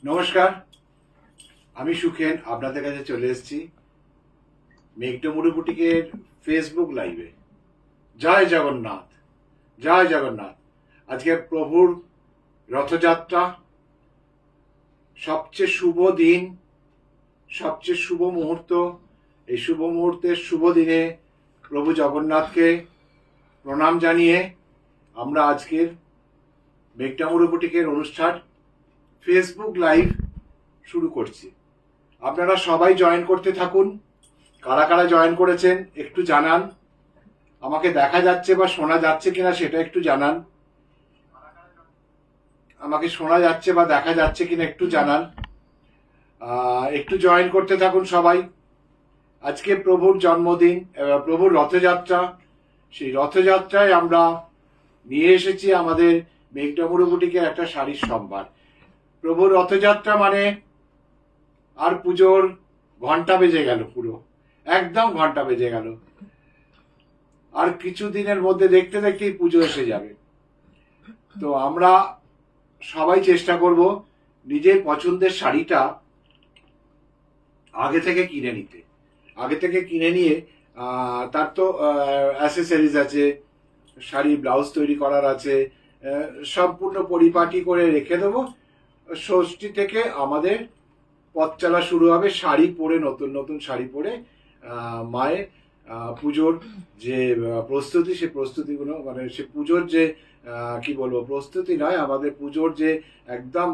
নমস্কার, আমি সুখেন আপনাদের কাছে চলে এসেছি মেঘডমরু বুটিকের ফেসবুক লাইভে। জয় জগন্নাথ, জয় জগন্নাথ। আজকে প্রভুর রথযাত্রা, সবচেয়ে শুভ দিন, সবচেয়ে শুভ মুহূর্ত। এই শুভ মুহূর্তের শুভ দিনে প্রভু জগন্নাথকে প্রণাম জানিয়ে আমরা আজকের মেঘডমরু বুটিকের অনুষ্ঠান ফেসবুক লাইভ শুরু করছি। আপনারা সবাই জয়েন করতে থাকুন। কারা কারা জয়েন করেছেন একটু জানান। আমাকে দেখা যাচ্ছে বা শোনা যাচ্ছে কিনা সেটা একটু জানান। আমাকে শোনা যাচ্ছে বা দেখা যাচ্ছে কিনা একটু জানান। একটু জয়েন করতে থাকুন সবাই। আজকে প্রভুর জন্মদিন, প্রভুর রথযাত্রা। সেই রথযাত্রায় আমরা নিয়ে এসেছি আমাদের মেঘডমরু বুটিকের একটা শাড়ির সম্ভার। প্রভুর রথযাত্রা মানে আর পুজোর ঘন্টা বেজে গেল, পুরো একদম ঘন্টা বেজে গেল। আর কিছু দিনের মধ্যে দেখতে দেখতেই পুজো এসে যাবে। তো আমরা সবাই চেষ্টা করব নিজের পছন্দের শাড়িটা আগে থেকে কিনে নিতে। আগে থেকে কিনে নিয়ে তার তো অ্যাসেসরিজ আছে, শাড়ি ব্লাউজ তৈরি করার আছে, সম্পূর্ণ পরিপাটি করে রেখে দেবো। ষষ্ঠী থেকে আমাদের পথ চলা শুরু হবে, শাড়ি পরে, নতুন নতুন শাড়ি পরে মায়ের পুজোর যে প্রস্তুতি, সে প্রস্তুতিগুলো মানে সে পুজোর যে কি বলবো, প্রস্তুতি নয়, আমাদের পুজোর যে একদম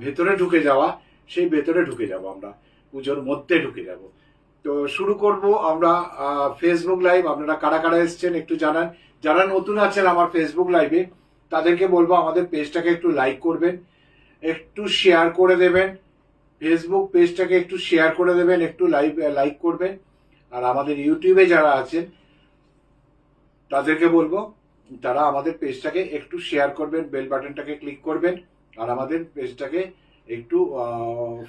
ভেতরে ঢুকে যাওয়া, সেই ভেতরে ঢুকে যাব, আমরা পুজোর মধ্যে ঢুকে যাব। তো শুরু করব আমরা ফেসবুক লাইভ। আপনারা কারা কারা এসছেন একটু জানান। যারা নতুন আছেন আমার ফেসবুক লাইভে, তাদেরকে বলবো আমাদের পেজটাকে একটু লাইক করবেন, একটু শেয়ার করে দেবেন। ফেসবুক পেজটাকে একটু শেয়ার করে দেবেন, একটু লাইক করবেন। আর আমাদের ইউটিউবে যারা আছেন তাদেরকে বলবো তারা আমাদের পেজটাকে একটু শেয়ার করবেন, বেল বাটনটাকে ক্লিক করবেন, আর আমাদের পেজটাকে একটু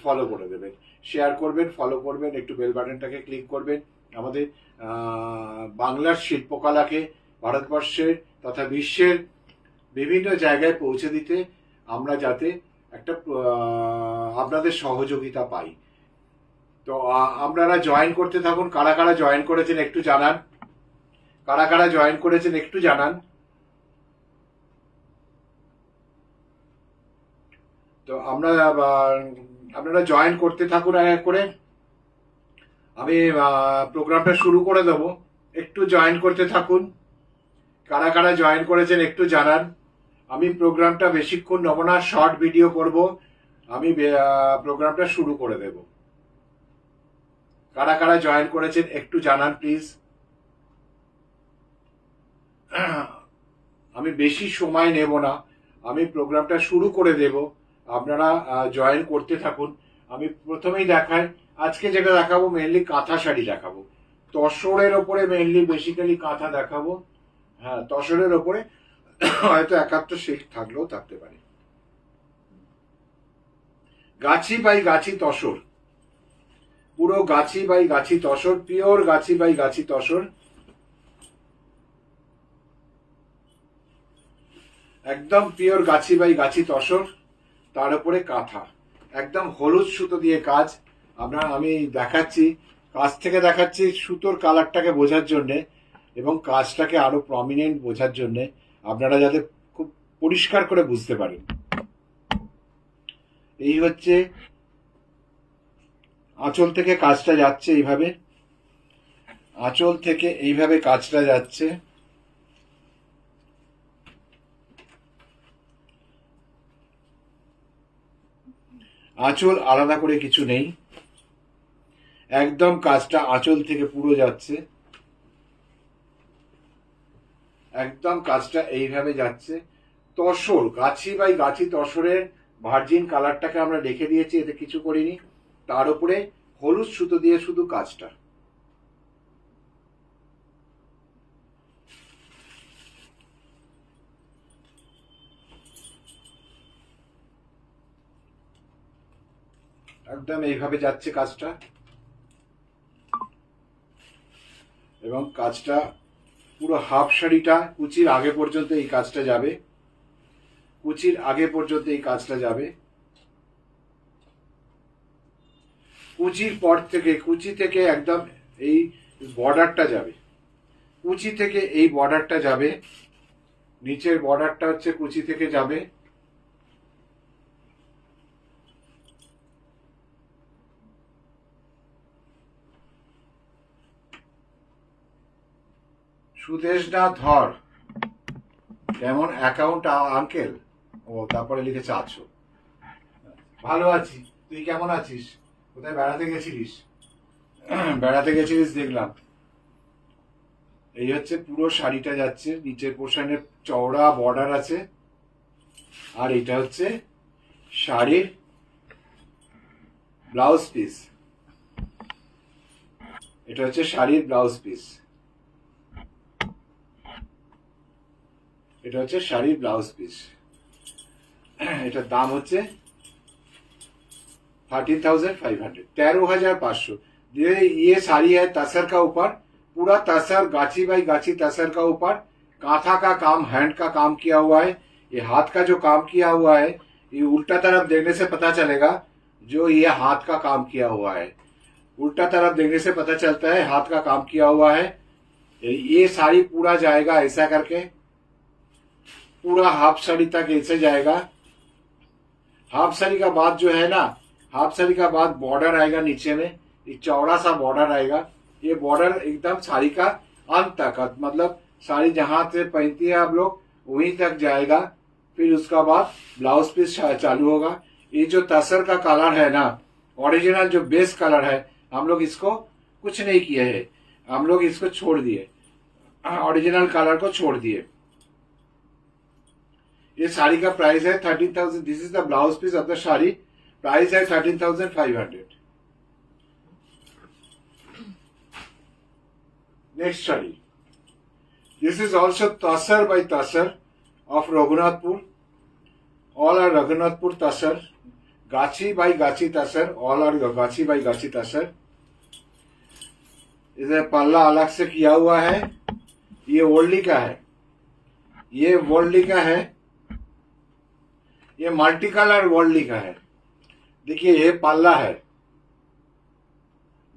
ফলো করে দেবেন। শেয়ার করবেন, ফলো করবেন, একটু বেল বাটনটাকে ক্লিক করবেন। আমাদের বাংলার শিল্পকলাকে ভারতবর্ষের তথা বিশ্বের বিভিন্ন জায়গায় পৌঁছে দিতে আমরা যাতে একটা আপনাদের সহযোগিতা পাই। তো আপনারা জয়েন করতে থাকুন। কারা কারা জয়েন করেছেন একটু জানান। কারা কারা জয়েন করেছেন একটু জানান। তো আপনারা জয়েন করতে থাকুন এক এক করে। আমি প্রোগ্রামটা শুরু করে দেবো, একটু জয়েন করতে থাকুন। কারা কারা জয়েন করেছেন একটু জানান। আমি প্রোগ্রামটা বেশিক্ষণ নেব না, শর্ট ভিডিও করব। আমি প্রোগ্রামটা শুরু করে দেব। কারা কারা জয়েন করেছেন একটু জানান প্লিজ। আমি বেশি সময় নেব না, আমি প্রোগ্রামটা শুরু করে দেব। আপনারা জয়েন করতে থাকুন। আমি প্রথমেই দেখাই, আজকে যেটা দেখাবো মেনলি কাঁথা শাড়ি দেখাবো। তসরের ওপরে মেনলি বেসিক্যালি কাঁথা দেখাবো। হ্যাঁ, তসরের ওপরে হয়তো একাত্তর শেখ থাকলেও থাকতে পারে। গাছি বাই গাছি তসর, পুরো গাছি by Gachhi tussar, pure Gachhi by গাছি তসর, একদম পিওর গাছি বাই গাছি তসর। তার উপরে কাঁথা, একদম হলুদ সুতো দিয়ে কাজ। আমি দেখাচ্ছি, কাছ থেকে দেখাচ্ছি সুতোর কালারটাকে বোঝার জন্যে এবং কাজটাকে আরো প্রমিনেন্ট বোঝার জন্যে, আপনারা যাতে খুব পরিষ্কার করে বুঝতে পারেন। এই হচ্ছে আঁচল থেকে কাজটা যাচ্ছে, এইভাবে আঁচল থেকে এইভাবে কাজটা যাচ্ছে। আঁচল আলাদা করে কিছু নেই, একদম কাজটা আঁচল থেকে পুরো যাচ্ছে, একদম কাজটা এইভাবে যাচ্ছে। তসর, গাছি বাই গাছি তসরের ভার্জিন কালারটাকে আমরা রেখে দিয়েছি, এতে কিছু করিনি। তার উপরে হলুদ সুতো দিয়ে শুধু কাজটা। একদম এইভাবে যাচ্ছে কাজটা, এবং কাজটা পুরো হাফ শাড়িটা কুচির আগে পর্যন্ত এই কাজটা যাবে, কুচির আগে পর্যন্ত এই কাজটা যাবে। কুচির পর থেকে, কুচি থেকে একদম এই বর্ডারটা যাবে, কুচি থেকে এই বর্ডারটা যাবে, নিচের বর্ডারটা হচ্ছে কুচি থেকে যাবে, সুদেশনা ধর, কেমন অ্যাকাউন্ট আঙ্কেল? ও তারপরে লিখেছে আছো। ভালো আছি, তুই কেমন আছিস? কোথায় বেড়াতে গেছিলিস? বেড়াতে গেছিলিস দেখলাম। এই হচ্ছে পুরো শাড়িটা যাচ্ছে, নিচের পোর্শনে চওড়া বর্ডার আছে, আর এটা হচ্ছে শাড়ির ব্লাউজ পিস। এটা হচ্ছে শাড়ির ব্লাউজ পিস, এটা হচ্ছে শাড়ির ব্লাউজ পিস। এটার দাম হচ্ছে 13,500, 13,500। ये साड़ी है तसर का ऊपर, पूरा तसर गाची बाई गाची तसर का ऊपर कांथा का काम, हैंड का काम किया हुआ है। ये हाथ का जो काम किया हुआ है, ये उल्टा तरफ देखने से पता चलेगा जो ये हाथ का काम किया हुआ है। उल्टा तरफ देखने से पता चलता है हाथ का काम किया हुआ है। ये साड़ी पूरा जाएगा ऐसा करके, पूरा हाफ साड़ी तक ऐसे जाएगा। हाफ साड़ी का बाद जो है ना, हाफ साड़ी का बाद बॉर्डर आएगा नीचे में, एक चौड़ा सा बॉर्डर आएगा। ये बॉर्डर एकदम साड़ी का अंत तक, मतलब साड़ी जहां से पहनती है आप लोग वहीं तक जाएगा। फिर उसका बाद ब्लाउज पीस चालू होगा। ये जो तसर का कलर है ना, ओरिजिनल जो बेस कलर है, हम लोग इसको कुछ नहीं किए है, हम लोग इसको छोड़ दिए, ओरिजिनल कलर को छोड़ दिए। ये साड़ी का प्राइस है 13,000। This is the blouse piece of the sari, price है 13,500। Next sari, this is also tussar by tussar of Raghunathpur. All are Raghunathpur tussar, Gachi by Gachi tussar, all are Gachi by Gachi tussar. इसे पल्ला अलग से किया हुआ है। ये वर्ल्डी का है, ये वर्ल्डी का है, ये मल्टी कलर वर्ल्डी का है। देखिए ये पल्ला है,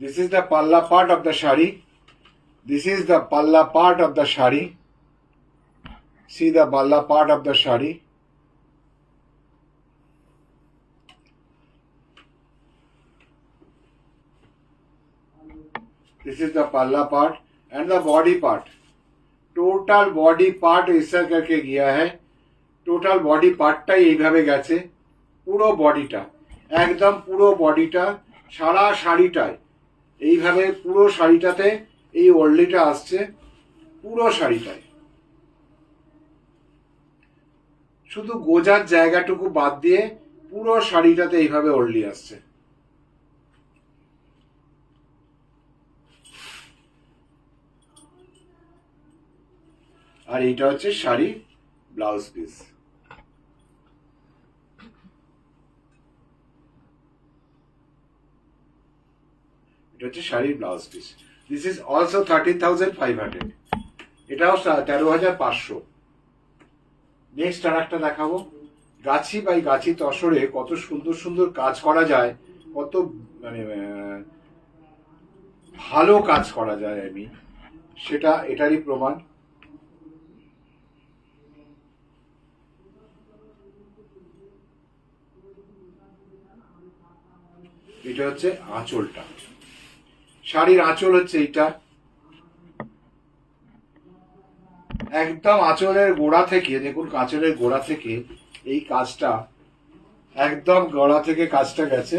this is the palla part of the sari, this is the palla part of the sari. See the palla part of the sari. This is the palla part and the body part. Total body part ऐसा करके गया है, টোটাল বডি পার্টটাই এইভাবে গেছে, পুরো বডিটা, একদম পুরো বডিটা, সারা শাড়িটায় এইভাবে, পুরো শাড়িটাতে এই ওড়লিটা আসছে, পুরো শাড়িটায়। শুধু গোজার জায়গাটুকু বাদ দিয়ে পুরো শাড়িটাতে এইভাবে ওড়লি আসছে। আর এইটা হচ্ছে শাড়ি ব্লাউজ পিস। এটা হচ্ছে শাড়ির blouse piece. This is also 13,500, এটাও 13,500। নেক্সট আর একটা দেখাবো, গাছি বাই গাছি তসরে কত সুন্দর সুন্দর কাজ করা যায়, কত মানে ভালো কাজ করা যায়, আমি সেটা এটারই প্রমাণ। এটা হচ্ছে আঁচলটা, শাড়ির আঁচল হচ্ছে এইটা, একদম আঁচলের গোড়া থেকে, দেখুন আঁচলের গোড়া থেকে এই কাজটা, একদম গোড়া থেকে কাজটা গেছে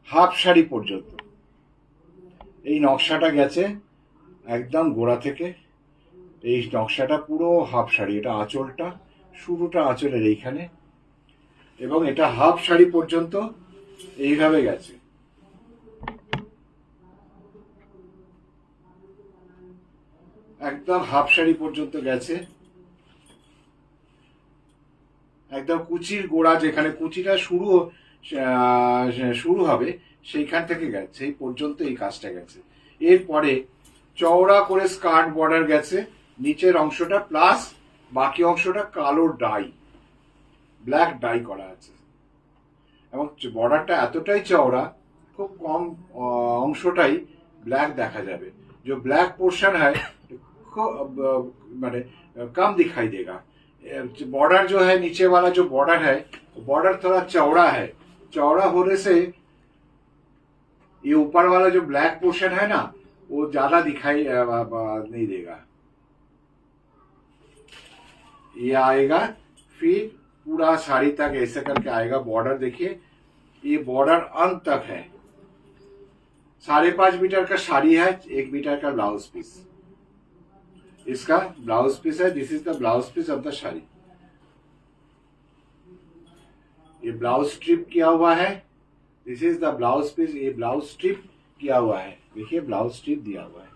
হাফ শাড়ি পর্যন্ত। এই নকশাটা গেছে একদম গোড়া থেকে, এই নকশাটা পুরো হাফ শাড়ি। এটা আঁচলটা, শুরুটা আঁচলের এইখানে, এবং এটা হাফ শাড়ি পর্যন্ত এইভাবে গেছে। একদম হাফ শাড়ি পর্যন্ত গেছে, একদম কুচির গোড়া, যেখানে কুচিটা শুরু হবে সেইখান থেকে গেছে, সেই পর্যন্ত এই কাজটা গেছে। এরপরে চওড়া করে স্কার্ট বর্ডার গেছে, নিচের অংশটা প্লাস বাকি অংশটা কালো ডাই, ব্ল্যাক ডাই করা আছে। এবং বর্ডারটা এতটাই চওড়া, খুব কম অংশটাই ब्लैक देखा जाए। जो ब्लैक पोर्शन है माने कम दिखाई देगा। बॉर्डर जो है नीचे वाला जो बॉर्डर है, बॉर्डर थोड़ा चौड़ा है। चौड़ा होने से ये ऊपर वाला जो ब्लैक पोर्शन है ना, वो ज्यादा दिखाई नहीं देगा। ये आएगा, फिर पूरा साड़ी तक ऐसे करके आएगा। बॉर्डर देखिए, ये बॉर्डर अंत तक है। 5.5 मीटर का साड़ी है, 1 मीटर का ब्लाउज पीस। इसका ब्लाउज पीस है। This is the blouse piece of the sari. ये ब्लाउज स्ट्रिप किया हुआ है। This is the blouse piece. ये ब्लाउज स्ट्रिप किया हुआ है। देखिए ब्लाउज स्ट्रिप दिया हुआ है।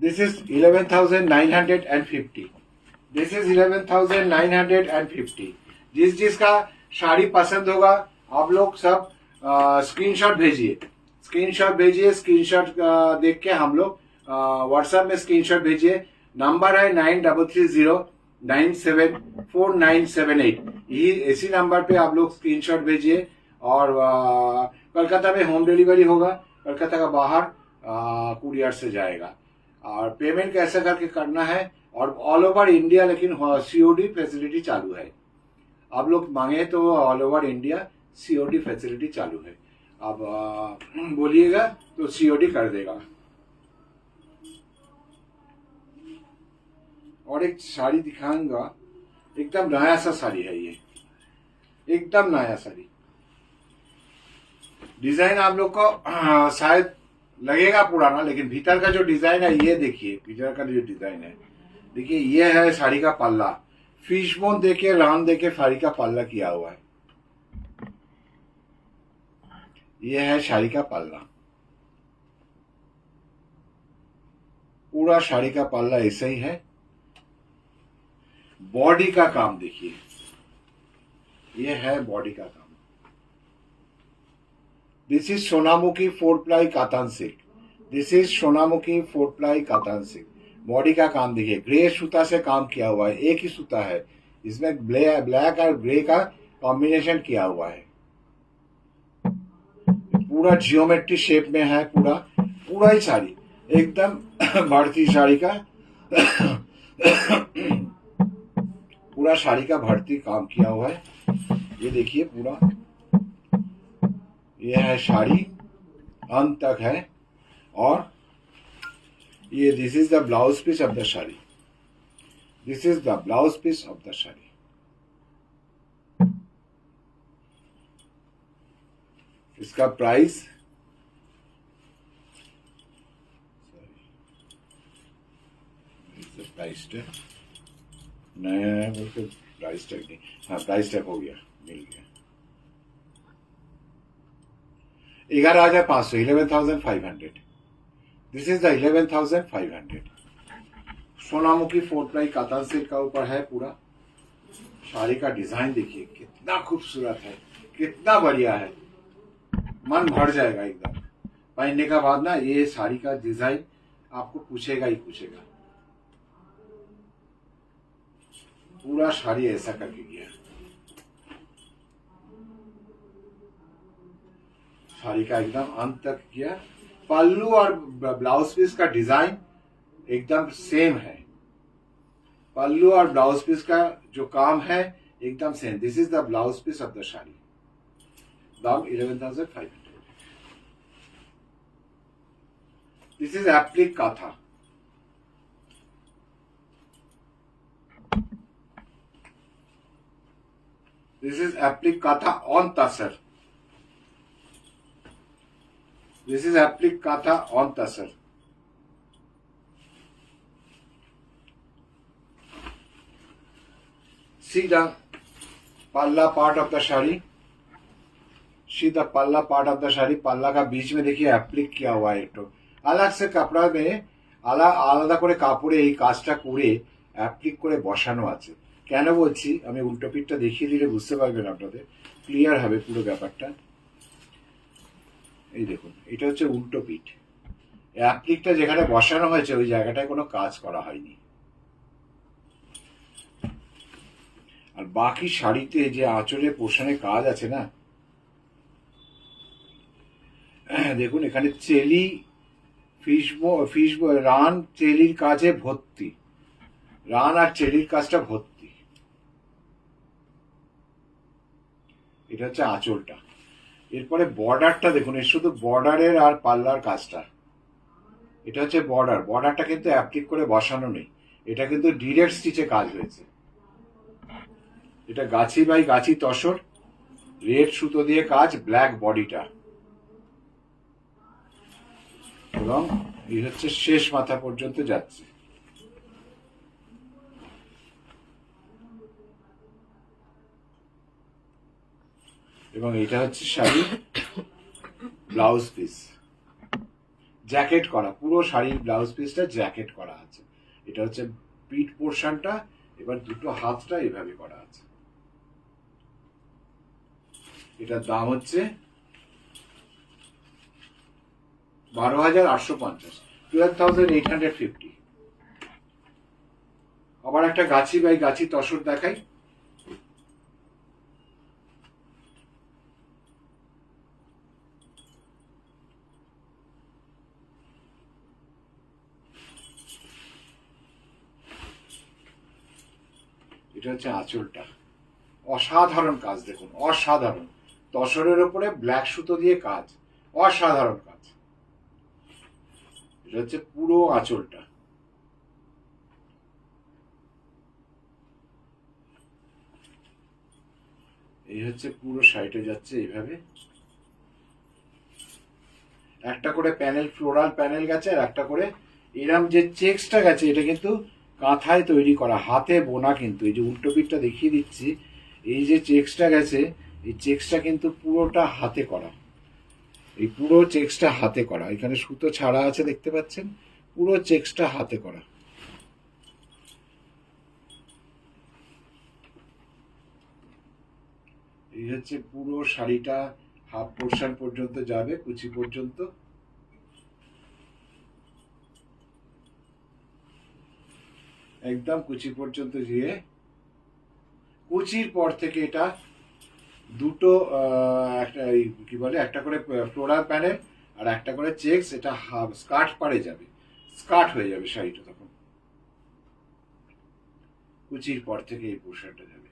This is 11,950। This is 11,950। जिसका साड़ी पसंद होगा आप लोग सब स्क्रीनशॉट भेजिए। स्क्रीनशॉट देख के हम लोग व्हाट्सएप में स्क्रीनशॉट भेजिए। नंबर है 9330974978। यही इसी नंबर पे आप लोग स्क्रीनशॉट भेजिए। और कोलकाता में होम डिलीवरी होगा। कोलकाता का बाहर कुरियर से जाएगा। और पेमेंट कैसे करके करना है, और ऑल ओवर इंडिया, लेकिन सीओडी फैसिलिटी चालू है। आप लोग मांगे तो all over India COD facility चालू है। अब बोलिएगा तो सीओडी कर देगा। और एक साड़ी दिखाऊंगा, एकदम नया सा साड़ी है ये, एकदम नया साड़ी। डिजाइन आप लोग को शायद लगेगा पुराना, लेकिन भीतर का जो डिजाइन है ये देखिए। भीतर का जो डिजाइन है देखिए, ये है साड़ी का पल्ला। फिश बोन देके, रान देके साड़ी का पल्ला किया हुआ है। ये है साड़ी का पल्ला। पूरा साड़ी का पल्ला ऐसा ही है। बॉडी का काम देखिए, ये है बॉडी का काम। This is Sonamukhi 4 ply katan silk. This is Sonamukhi 4 ply katan silk. Body का काम देखिए, ग्रे सूता से काम किया हुआ है। एक ही सूता है, इसमें ब्लैक और ग्रे का कॉम्बिनेशन किया हुआ है। पूरा जियोमेट्री शेप में है। पूरा ही साड़ी एकदम भारतीय साड़ी का पूरा साड़ी का भारतीय काम किया हुआ है। ये देखिए पूरा, ये है साड़ी अंत तक है। और ये this is the blouse piece of the sari. This is the blouse piece of the sari. इसका प्राइस प्राइस टैग नया है, बोलते प्राइस टैग नहीं। हाँ, प्राइस टैग हो गया, मिल गया। 11,500, 11,500। This is the 11,500। Sonamukhi 4 ply katan silk का ऊपर है। पूरा साड़ी का डिजाइन देखिए, कितना खूबसूरत है, कितना बढ़िया है। मन भर जाएगा एकदम। पहनने का बाद ना ये साड़ी का डिजाइन आपको पूछेगा ही पूछेगा। पूरा साड़ी ऐसा करके किया। साड़ी का एकदम अंत तक किया। पल्लू और ब्लाउज पीस का डिजाइन एकदम सेम है। पल्लू और ब्लाउज पीस का जो काम है एकदम same. This is the blouse piece of the sari. दाम 11,500। This is applique kantha. This is applique kantha on tussar. This is applique kantha on tussar. सीधा palla part of the sari. सीधा palla part of the sari. पल्ला का बीच में देखिए एप्लिक किया हुआ है। एक तो अलग से कपड़ा में আলাদা করে কাপড়ে এই কাজটা করে অ্যাপ্লিক করে বসানো আছে। কেন বলছি, আমি উল্টো পিঠটা দেখিয়ে দিলে বুঝতে পারবেন, আপনাদের ক্লিয়ার হবে পুরো ব্যাপারটা। এই দেখুন, এটা হচ্ছে উল্টো পিঠ। অ্যাপ্লিকটা যেখানে বসানো হয়েছে ওই জায়গাটায় কোনো কাজ করা হয়নি। আর বাকি শাড়িতে যে আঁচলে পোষণে কাজ আছে না, দেখুন এখানে চেলি ফিশ রান চেলির কাজে ভর্তি, রান আর চেলির কাজটা ভর্তি। এটা হচ্ছে আঁচলটা। এরপরে বর্ডারটা দেখুন, এর শুধু বর্ডারের আর পাল্লার কাজটা। এটা হচ্ছে বর্ডারটা কিন্তু অ্যাপ্লিক করে বসানো নেই, এটা কিন্তু ডিরেক্ট স্টিচে কাজ হয়েছে। এটা গাছি বাই গাছি তসর, রেড সুতো দিয়ে কাজ, ব্ল্যাক বডিটা, এবং এই হচ্ছে শেষ মাথা পর্যন্ত যাচ্ছে। এবং এটা হচ্ছে শাড়ি ব্লাউজ পিস, জ্যাকেট করা, পুরো শাড়ির ব্লাউজ পিসটা জ্যাকেট করা আছে। এটা হচ্ছে পিঠ পোর্শনটা, এবার দুটো হাতটা এভাবে করা আছে। এটার দাম হচ্ছে 12,850, 12,850। আবার একটা গাছি বাই গাছি তসর দেখাই। এটা হচ্ছে আঁচলটা, অসাধারণ কাজ দেখুন, অসাধারণ। তসরের ওপরে ব্ল্যাক সুতো দিয়ে কাজ, অসাধারণ কাজ। এটা হচ্ছে পুরো আঁচলটা। এই হচ্ছে পুরো শাড়িটা যাচ্ছে এইভাবে, একটা করে প্যানেল, ফ্লোরাল প্যানেল গেছে, আর একটা করে এরম যে চেক্সটা গেছে, এটা কিন্তু কাঁথায় তৈরি করা, হাতে বোনা কিন্তু। এই যে উল্টো পিঠটা দেখিয়ে দিচ্ছি, এই যে চেক্সটা গেছে, এই চেক্সটা কিন্তু পুরোটা হাতে করা, এই পুরো চেক্সটা হাতে করা। এখানে সুতো ছাড়া আছে দেখতে পাচ্ছেন, পুরো চেক্সটা হাতে করা। এই হচ্ছে পুরো শাড়িটা, হাফ পোর্শন পর্যন্ত যাবে, কুচি পর্যন্ত। একদম কুচি পর্যন্ত গিয়ে কুচির পর থেকে এটা দুটো একটা কি বলে, একটা করে ফ্লোরাল প্যানেল আর একটা করে চেক্স, এটা হাফ স্কার্ট পাড়ে যাবে, স্কার্ট হয়ে যাবে শাড়িটা তখন। কুচির পর থেকে এই পোর্শনটা যাবে।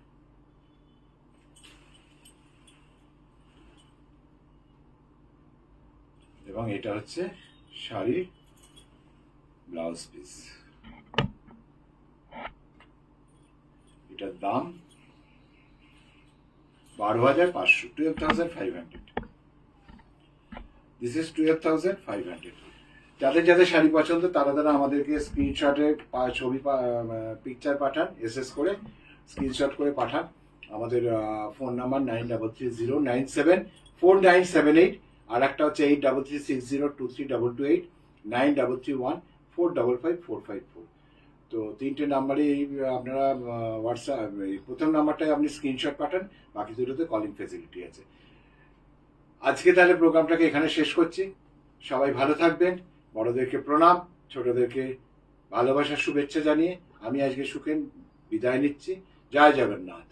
এবং এটা হচ্ছে শাড়ির ব্লাউজ পিস। এটার দাম 12,500, 12,500। This is 12,500। যাদের যাদের শাড়ি পছন্দ তারা তারা আমাদেরকে স্ক্রিনশটে ছবি পিকচার পাঠান, এসএস করে স্ক্রিনশট করে পাঠান। আমাদের ফোন নাম্বার 9336097497, আর একটা হচ্ছে 8336023228, 9331455454। তো তিনটে নাম্বারে আপনারা হোয়াটসঅ্যাপ, প্রথম নাম্বারটায় আপনি স্ক্রিনশট পাঠান, বাকি দুটোতে কলিং ফেসিলিটি আছে। আজকে তাহলে প্রোগ্রামটাকে এখানে শেষ করছি। সবাই ভালো থাকবেন, বড়দেরকে প্রণাম, ছোটদেরকে ভালোবাসার শুভেচ্ছা জানিয়ে আমি আজকে সুখেন বিদায় নিচ্ছি। জয় জগন্নাথ।